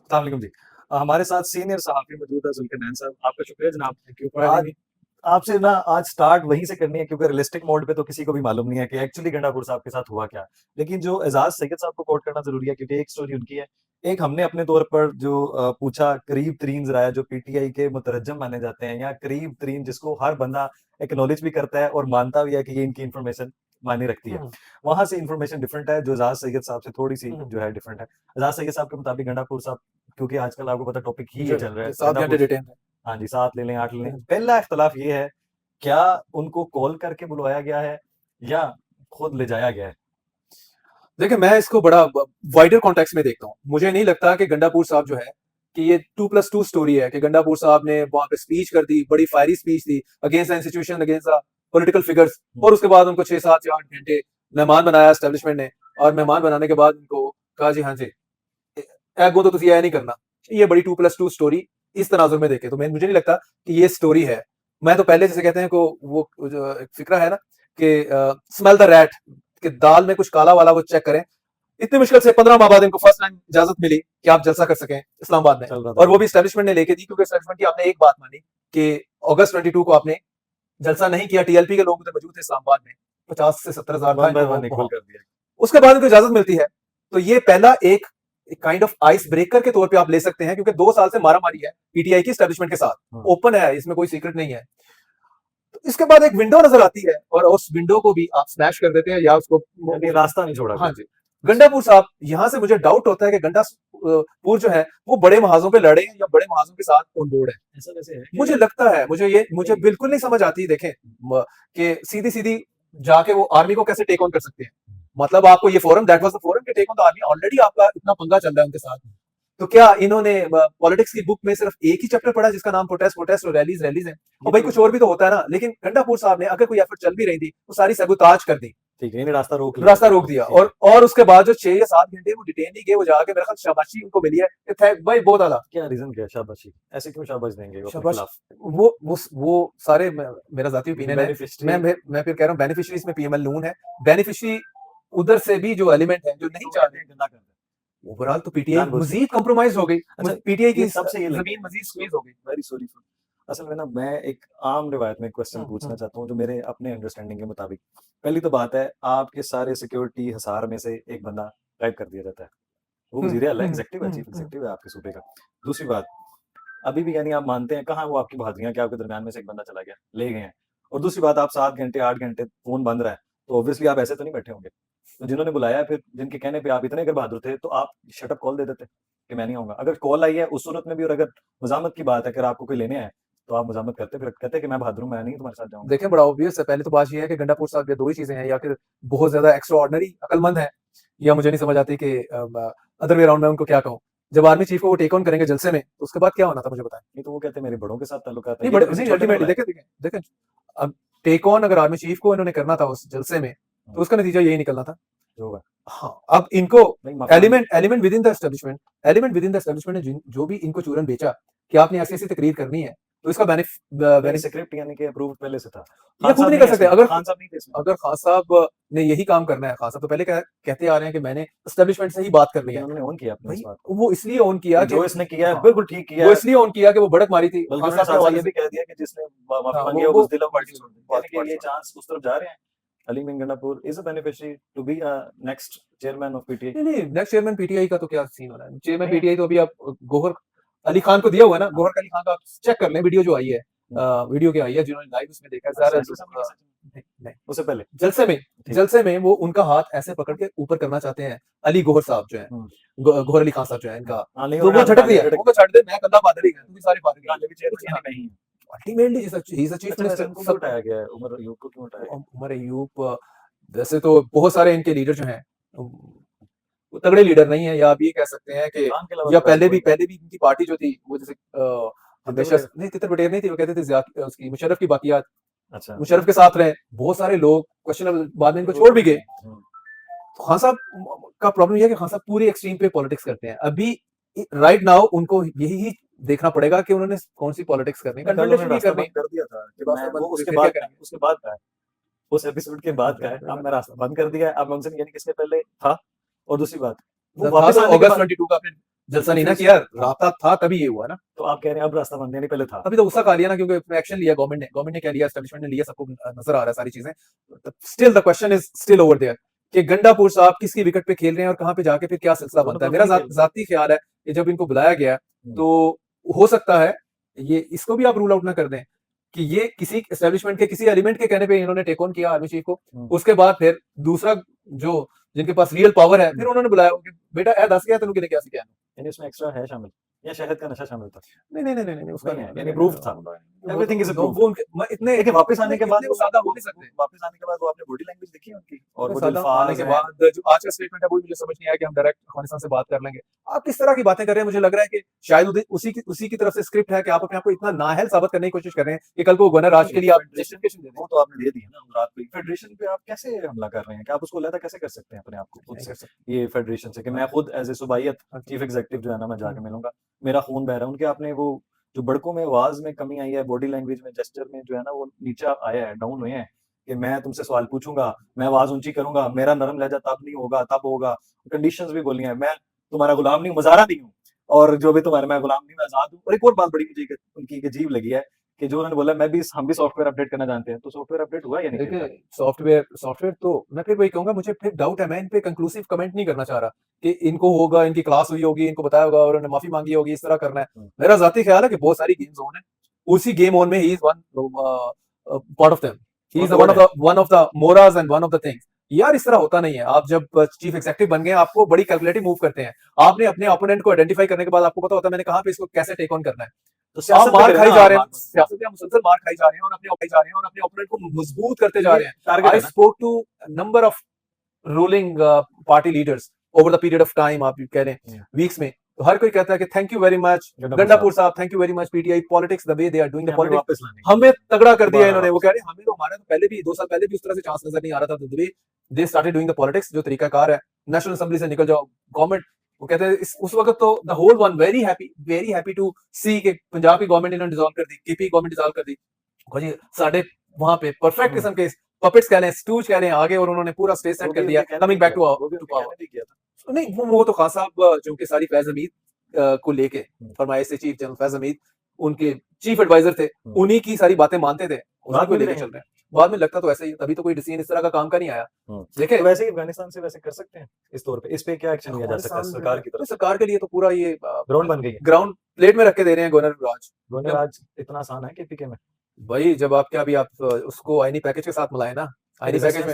अस्सलाम वालेकुम जी। हमारे साथ सीनियर सहाफ़ी मौजूद है ज़ुल्करनैन साहब। आपका शुक्रिया जनाब कि ऊपर आने आज की। आपसे ना आज स्टार्ट वहीं से करनी है क्योंकि रियलिस्टिक मोड पे तो किसी को भी मालूम नहीं है कि एक्चुअली गंडापुर साहब के साथ हुआ क्या। लेकिन जो एजाज सैयद साहब को कोट करना जरूरी है क्योंकि एक स्टोरी उनकी है, एक हमने अपने तौर पर जो पूछा करीब तरीन जराया जो पीटीआई के मुतरज्जम माने जाते हैं या करीब तरीन जिसको हर बंदा एक्नॉलेज भी करता है और मानता भी है कि ये इनकी इन्फॉर्मेशन मायने रखती है, वहां से इन्फॉर्मेशन डिफरेंट है जो एजाज सैयद साहब से थोड़ी सी जो है डिफरेंट है। एजाज सैयद साहब के मुताबिक गंडापुर साहब, क्योंकि आजकल आपको पता टॉपिक ही ये जो चल रहा है, जो 7 घंटे गंडापुर। डिटेन है। हाँ जी, 7 ले लें, 8 ले लें। पहला इख्तिलाफ ये है, क्या उनको कॉल करके बुलवाया गया है या खुद ले जाया गया है? देखिए, मैं इसको बड़ा वाइडर कॉन्टेक्स्ट में देखता हूँ। मुझे नहीं लगता कि गंडापुर साहब जो है कि ये 2+2 स्टोरी है कि गंडापुर साहब ने वहां पे स्पीच कर दी, बड़ी फायरी स्पीच थी against the institution, against the political figures, और उसके बाद उनको 6, 7 या 8 घंटे मेहमान बनाया एस्टेब्लिशमेंट ने, और मेहमान बनाने के बाद उनको कहा जी हाँ जी एगो तो तुझे नहीं करना। ये बड़ी 2+2 स्टोरी इस तनाजुर में देखे तो मुझे नहीं लगता कि ये स्टोरी है। मैं तो पहले जैसे कहते हैं को वो जो एक फिक्रा है ना कि स्मेल द रैट, कि दाल में कुछ काला वाला वो चेक करें। इतनी मुश्किल से 15 माह बाद इनको फर्स्ट टाइम इजाजत मिली कि आप जलसा कर सकें इस्लामाबाद में, चल रहा था और वो वो। भी एस्टेब्लिशमेंट ने लेके दी, क्योंकि एस्टेब्लिशमेंट की आपने एक बात मानी कि अगस्त 22 को आपने जलसा नहीं किया। टीएलपी के लोग उधर मौजूद थे इस्लामाबाद में, 50 से 70 हजार था वन बाय इनको वन इक्वल वहां। कर दिया। उसके बाद इनको इजाजत मिलती है। तो ये पहला एक काइंड ऑफ आइस ब्रेकर के तौर पे आप ले सकते हैं, क्योंकि 2 साल से मारा मारी है पीटीआई की एस्टेब्लिशमेंट के साथ, ओपन है, इसमें कोई सीक्रेट नहीं है। तो इसके बाद एक विंडो नजर आती है और उस विंडो को भी आप स्मैश कर देते हैं या उसको यानी रास्ता नहीं छोड़ा हाँ कोई। जी। गंडापुर साहब, यहां से मुझे डाउट होता है कि गंडापुर जो है वो बड़े महाजों पे लड़े हैं या बड़े महाजों के साथ ऑन बोर्ड है। ऐसा वैसे है मुझे कि लगता है, मुझे बिल्कुल नहीं समझ आती। देखें कि सीधी सीधी जाके वो आर्मी को कैसे टेक ऑन कर सकते हैं। मतलब आपको ये forum, that was the forum के take on the army, already आपका इतना पंगा चल रहा है उनके साथ। तो क्या इन्होंने पॉलिटिक्स की बुक में सिर्फ एक ही चैप्टर पढ़ा जिसका नाम प्रोटेस्ट प्रोटेस्ट और रैलीज रैलीज है? और भाई कुछ और भी तो होता है ना। लेकिन गंडापुर साहब ने अगर कोई एफर्ट चल भी रही थी वो सारी सबूताज कर दी, ठीक है, इन्हें रास्ता रोक लिया। रास्ता रोक दिया। और उसके बाद जो 6 या 7 घंटे वो डिटेन नहीं गए, वो जाके मेरे ख्याल शाबाशी उनको मिली है कि थैंक भाई, बहुत आला क्या रीजन क्या है शाबाशी? ऐसे क्यों शाबाश देंगे वो अपने शाबाश। खिलाफ? वो सारे मेरा जाती ओपिनियन है। बेनिफिशियरी। मैं फिर कह रहा हूँ बेनिफिशियरीज में पीएमएल नून है। बेनिफिशियरी उधर से भी जो एलिमेंट है जो नहीं चाह रहे, गंदा कर दे ओवरऑल तो पीटीआई जानबूझ के। मजीद कॉम्प्रोमाइज हो गई। अच्छा, पीटीआई की ये सबसे ये जमीन मजीद स्क्वीज हो गई। Very sorry for. असल में ना मैं एक आम रिवायत में क्वेश्चन हम्म, पूछना हम्म, चाहता हूँ जो मेरे अपने अंडरस्टैंडिंग के मुताबिक। पहली तो बात है, आपके सारे सिक्योरिटी हिसार में से एक बंदा गायब कर दिया जाता है, वो हम्म, वजीर आला हम्म, एग्जीक्यूटिव है, हम्म, चीफ एग्जीक्यूटिव है आपके सूबे का। दूसरी बात, अभी भी यानी आप मानते हैं कहाँ वो आपकी बहादुरियां कि आपके दरमियान में से एक बंदा चला गया, ले गए हैं। और दूसरी बात, आप 7 घंटे 8 घंटे फोन बंद रहा है, तो ऑब्वियसली आप ऐसे तो नहीं बैठे होंगे। तो जिन्होंने बुलाया है, फिर जिनके कहने पे आप इतने अगर बहादुर थे तो आप शटअप कॉल दे देते कि मैं नहीं आऊंगा। अगर कॉल आई है उस सूरत में भी, और अगर मजामत की बात है, अगर आपको कोई लेने आए तो आप मजामत करते, फिर कहते कि मैं बहादुर हूं, मैं नहीं तुम्हारे साथ जाऊंगा। देखें बड़ा ऑब्वियस है। पहले तो बात ये है कि गंडापुर साहब ये दो ही चीजें हैं, या फिर बहुत ज्यादा एक्स्ट्रा ऑर्डिनरी अकलमंद है, या मुझे नहीं समझ आती कि अदर वे अराउंड मैं उनको क्या कहूँ। जब आर्मी चीफ को वो टेक ऑन करेंगे जलसे में, तो उसके बाद क्या होना था मुझे बताएं। नहीं तो वो कहते मेरे बड़ों के साथ ताल्लुकात है, नहीं ये बड़े तो किसी नहीं, छोटे ने अल्टीमेटली बुलाया। देखें देखें देखें, अब टेक ऑन अगर आर्मी चीफ को इन्होंने करना था उस जलसे में, तो उसका नतीजा यही निकलना था। जो होगा। हाँ, अब इनको नहीं माफी मांगी। Element with in the establishment ने जो भी इनको चूरन बेचा कि आपने ऐसी ऐसी तकरीर करनी है, तो इसका नहीं, बेनिफिट स्क्रिप्ट यानी कि अप्रूव पहले से था। ये खान खुद साहब नहीं नहीं कर है सकते। इसमें, खान साहब नहीं थे इसमें। अगर खान साहब ने यही काम करना है, खान साहब तो पहले कहते आ रहे हैं कि मैंने एस्टेब्लिशमेंट से ही बात करनी लेकिन है। उन्होंने ऑन किया अपने इस भाई बात को। वो इसलिए ऑन किया जो कि इसने किया है हाँ, बिल्कुल ठीक किया वो है। इसलिए ऑन किया कि वो भड़क मारी थी बल्कि खान उन्होंने साहब के साथ साथ हवाले ये से। भी कह दिया कि जिसने माफी हाँ, मांगी है वो बुज़दिल और पार्टी छोड़ दी, यानी पार्टी कि ये छोड़ चांस उस तरफ जा रहे हैं। Ali Amin Gandapur is a beneficiary to be next chairman of PTI. नहीं नहीं, नेक्स्ट चेयरमैन पीटीआई का तो क्या सीन हो रहा है। चेयरमैन नहीं। पीटीआई तो अभी आप गोहर अली खान को दिया हुआ है ना। गोहर अली खान का आप चेक कर लें, वीडियो जो आई है, वीडियो क्या आई है जिन्होंने लाइव उसमें देखा है अच्छा, सारा ऐसा समझ नहीं नहीं नहीं, उससे पहले। जलसे में ठीक। वो उनका हाथ ऐसे पकड़ के ऊपर करना चाहते हैं। अली गोहर साहब जो है, गोहर अली खान साहब जो है इनका, हाँ नहीं, तो वो उन्होंने झटक दिया, झटक वो झटक दे, मैं कंधा बादल ही गया, तुम सारे बादल गाली भी चेयर पे गए। नहीं कहीं। Ultimately he is a chief अच्छा, वैसे मिनिस्टर। उनको क्यों उठाया गया है, उमर अयूब को क्यों उठाया गया? उमर अयूब वैसे तो बहुत सारे इनके लीडर जो हैं वो तगड़े लीडर नहीं है, या आप ये कह सकते हैं कि खान के अलावा या तो वैसे कोई पहले भी इनकी पार्टी जो थी वो जैसे हमेशा बटेर। नहीं, तितर बटेर नहीं थी, वो कहते थे उसकी मुशर्रफ की बाकियात, अच्छा। मुशर्रफ के साथ रहे बहुत सारे लोग, क्वेश्चन बाद में इनको छोड़ भी गए। तो खान साहब का प्रॉब्लम यह है कि खान साहब पूरे एक्सट्रीम पे पॉलिटिक्स करते हैं अभी। राइट नाउ उनको यही ही देखना पड़ेगा कि उन्होंने कौन सी पॉलिटिक्स करनी है, कल उन्होंने कंफ्रंटेशन नहीं रास्ता करनी। बंद कर दिया था कि रास्ता मैं बंद वो फिर क्या करेंगे? उसके बाद का है, उस एपिसोड के बाद का है। अब मैं रास्ता बंद कर दिया है, अब मैं उनसे यानी किसके पहले था। और दूसरी बात, वो था वापस तो आने के अगस्त बाद 22 का आपने जलसा नहीं ना फिर किया, रास्ता था तभी ये हुआ ना। तो आप कह रहे हैं अब रास्ता बंद, यानी पहले था। अभी तो गुस्सा खा लिया ना, क्योंकि एक्शन लिया गवर्नमेंट ने क्या लिया, एस्टेब्लिशमेंट ने लिया, सबको नजर आ रहा है सारी चीजें। Still the question is still over there कि गंडापुर साहब किसकी विकेट पे खेल रहे हैं और कहाँ पे जाके फिर क्या सिलसिला दोनों बनता है। पर मेरा वही खेल रहे हैं। जाती ख्याल है कि जब इनको बुलाया गया तो हो सकता है ये, इसको भी आप रूल आउट ना कर दें कि ये किसी एस्टेब्लिशमेंट के किसी एलिमेंट के कहने पे इन्होंने टेक ऑन किया आर्मी चीफ को, उसके बाद फिर दूसरा जो जिनके पास रियल पावर है फिर उन्होंने बुलाया कि बेटा ए दस गया तेन किने क्या सिखाया। यानी उसमें एक्स्ट्रा है शामिल, या शहद का नशा शामिल था? नहीं नहीं नहीं नहीं उसका नहीं है, नहीं, यानी प्रूफ था। एवरीथिंग इज वो इतने देखिए वापस आने के बाद इतने सादा हो नहीं सकते। वापस आने के बाद वो आपने बॉडी लैंग्वेज देखी है उनकी, और वो जो सादा आने अल्फाज के हैं, बाद जो आज का स्टेटमेंट है वो मुझे समझ नहीं आया कि हम डायरेक्ट अफगानिस्तान से बात कर लेंगे। आप किस तरह की बातें कर रहे हैं, मुझे लग रहा है कि शायद उसी की तरफ से स्क्रिप्ट है कि आप अपने आप को इतना नाअहल साबित करने की कोशिश कर रहे हैं कि कल को गवर्नर राज के लिए आप जस्टिफिकेशन दे दें। वो तो आपने दे दी है ना रात को। फेडरेशन पे आप कैसे हमला कर रहे हैं, क्या आप उसको अलग कैसे कर सकते हैं अपने आप को खुद नहीं से, कर सकते। ये फेडरेशन से, कि मैं खुद एज ए सुबाइयत चीफ एग्जीक्यूटिव जो है ना मैं जाके मिलूंगा, मेरा खून बह रहा है। उनके आपने वो जो बड़कों में आवाज में कमी आई है, बॉडी लैंग्वेज में, जेस्चर में जो है ना वो नीचा आया है, डाउन हुए हैं, कि मैं तुमसे सवाल पूछूंगा, मैं आवाज ऊंची करूंगा, मेरा नरम लहजा तब नहीं होगा, तब होगा। कंडीशंस भी बोली हैं, मैं तुम्हारा गुलाम नहीं हूँ, मुजारा नहीं हूँ, और जो भी तुम्हारे, मैं गुलाम नहीं, मैं आजाद हूँ। और एक और बात बड़ी मुझे उनकी अजीब लगी है कि जो उन्होंने बोला हम भी सॉफ्टवेयर अपडेट करना जानते हैं, तो सॉफ्टवेयर अपडेट हुआ या नहीं किया? देखिए सॉफ्टवेयर तो मैं फिर वही कहूंगा, मुझे फिर डाउट है, मैं इन पे कंक्लूसिव कमेंट नहीं करना चाह रहा कि इनको होगा, इनकी क्लास हुई होगी, इनको बताया होगा और उन्होंने माफी मांगी होगी, इस तरह करना है। मेरा जाती ख्याल है कि बहुत सारी गेम जोन है, उसी गेम ऑन में he is one part of them, he is one of the morals and one of the things. यार इस तरह होता नहीं है। आप जब चीफ एग्जीक्यूटिव बन गए आपको बड़ी कैलकुलेटिव मूव करते हैं, आपने अपने ओपोनेंट को आइडेंटिफाई करने के बाद आपको पता होता है मैंने कहाँ पे इसको कैसे टेक ऑन करना है। तो आप सियासत मार में खाई करें जा ना, रहे हैं, आप सियासत में आप मुसलसल मार खाई जा रहे हैं और अपने ओपोनेंट को मजबूत करते जा रहे हैं। टारगेट आई है ना। Spoke to number of ruling party leaders over the period of time, आप कह रहे हैं वीक्स में, तो हर कोई कहता है कि thank you very much Gandapur साहब, thank you very much PTI politics, the way they are doing the हमें पॉलिटिक्स, वापस लाने की। हमें तगड़ा कर दिया दोबारा इन्होंने। वो वापस। कह रहे हैं हमें तो, हमारा तो पहले भी 2 साल पहले भी उस तरह से चांस नजर नहीं आ रहा था, the way they started doing the politics, जो तरीकाकार है, नेशनल असेंबली से निकल जाओ, गवर्नमेंट, वो कहते हैं उस वक्त तो the whole one very happy to see कि पंजाब की गवर्नमेंट इन्होंने डिसॉल्व कर दी, केपी गवर्नमेंट डिसॉल्व कर दी। जी साढ़े वहां पे परफेक्ट किस्म के पपेट्स कह रहे हैं, स्टूज कह रहे हैं आगे, और उन्होंने पूरा स्टेज सेट कर दिया, कमिंग बैक टू पावर। नहीं वो तो खान साहब जो कि सारी फैज हमीद को लेके फरमाइश से चीफ जनरल फैज हमीद उनके चीफ एडवाइजर थे, उन्हीं की सारी बातें मानते थे, उन्हीं को लेके चल रहे हैं। बाद में लगता तो ऐसा ही, तभी तो कोई डिसीजन इस तरह का काम का नहीं आया। देखिए तो वैसे ही अफगानिस्तान से वैसे कर सकते हैं इस तौर पे, इस पे क्या एक्शन लिया जा सकता है सरकार की तरफ? सरकार के लिए तो पूरा ये ग्राउंड बन गई है, ग्राउंड प्लेट में रख के दे रहे हैं गवर्नर राज। इतना आसान है केपीके में भाई, जब आपके अभी आप उसको आईनी पैकेज के साथ मिलाए ना, आईनी पैकेज में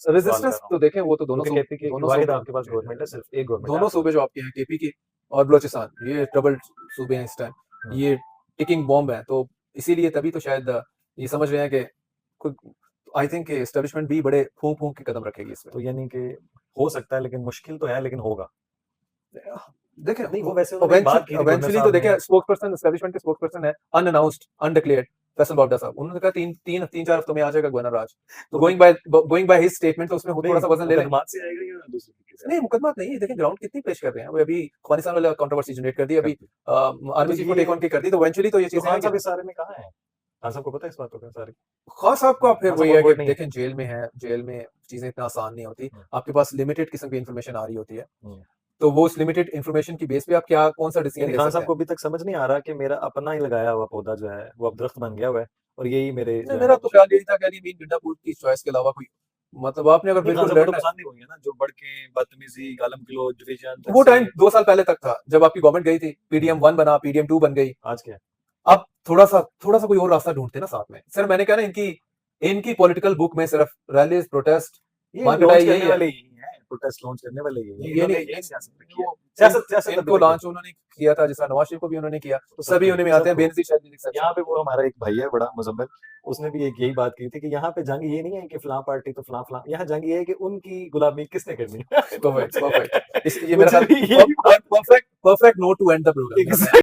रेजिस्टेंस तो देखें, वो तो दोनों आपके पास गवर्नमेंट है, सिर्फ एक गवर्नमेंट, दोनों सूबे जो आपके हैं केपी के और बलोचिस्तान, ये ट्रबल सूबे हैं इस टाइम, ये टिकिंग बॉम्ब है। तो इसीलिए तभी तो शायद ये समझ रहे हैं कि आई थिंक एस्टेब्लिशमेंट भी बड़े फूंक के कदम रखेगी इसमें। तो यानी कि हो सकता है, लेकिन मुश्किल तो है, लेकिन होगा। देखिए नहीं वो वैसे इवेंचुअली तो देखिए स्पोक्सपर्सन, एस्टेब्लिशमेंट के स्पोक्सपर्सन है अनअनाउंस्ड अनडिक्लेयर्ड फैसल बावडा साहब, उन्होंने कहा 3-4 हफ्तों में आ जाएगा गवर्नर राज। तो गोइंग बाय हिज स्टेटमेंट तो उसमें थोड़ा सा वजन ले लेंगे। मुकदमा से आएगा या दूसरे तरीके से? नहीं मुकदमा नहीं है, देखिए ग्राउंड कितनी पेश कर रहे हैं। अभी अफगानिस्तान वाले कंट्रोवर्सी जनरेट कर दी, अभी आर्मी चीफ को टेक ऑन की कर दी, तो इवेंचुअली तो ये चीजें खान साहब इस सारे में कहाँ है? खान साहब को पता है इस बात को? सारी खान साहब का फिर खान वही साहब है on board कि नहीं है। देखें जेल में है, जेल में चीजें इतना आसान नहीं होती, आपके पास लिमिटेड किस्म की इंफॉर्मेशन आ रही होती है, तो वो उस लिमिटेड इंफॉर्मेशन की बेस पे आप क्या कौन सा डिसीजन ले खान सकते साहब हैं। को अभी तक समझ नहीं आ रहा कि मेरा अपना ही लगाया हुआ पौधा जो है वो अब दरख्त बन गया हुआ है, और यही मेरे जो है मेरा तो ख्याल यही था कि अली मीन गंडापुर की चॉइस के अलावा कोई, मतलब आपने अगर नहीं, खान बिल्कुल साहब को तो लड़ना है, पसंद नहीं हुई है ना, जो बढ़के बदतमीजी, गालम किलो, डिवीजन, वो टाइम 2 साल पहले तक था जब आपकी गवर्नमेंट गई थी, पीडीएम 1 बना, पीडीएम 2 बन गई। आज क्या है? अब थोड़ा सा कोई और रास्ता ढूंढते ना साथ में। सर मैंने कहा ना, इनकी पॉलिटिकल बुक में सिर्फ रैलीज, प्रोटेस्ट, ये मार्केट लॉन्च यही करने है। वाले ही हैं, प्रोटेस्ट लॉन्च करने वाले ही हैं। ये इन्होंने नहीं, यही सियासत रखी है। सियासत इनको अभी लॉन्च उन्होंने किया था, जिस नवाज शरीफ को भी उन्होंने किया, तो सभी उन्हीं में आते हैं, बेनजीर शायद नहीं लिख सकते। यहाँ पे वो हमारा एक भाई है बड़ा मुजम्मिल, उसने भी एक यही बात की थी कि यहाँ पे जंग ये नहीं है कि फलां पार्टी तो फलां, यहाँ जंग ये है कि उनकी गुलामी किसने करनी है। परफेक्ट ये मेरा ख्याल perfect note to end the programme.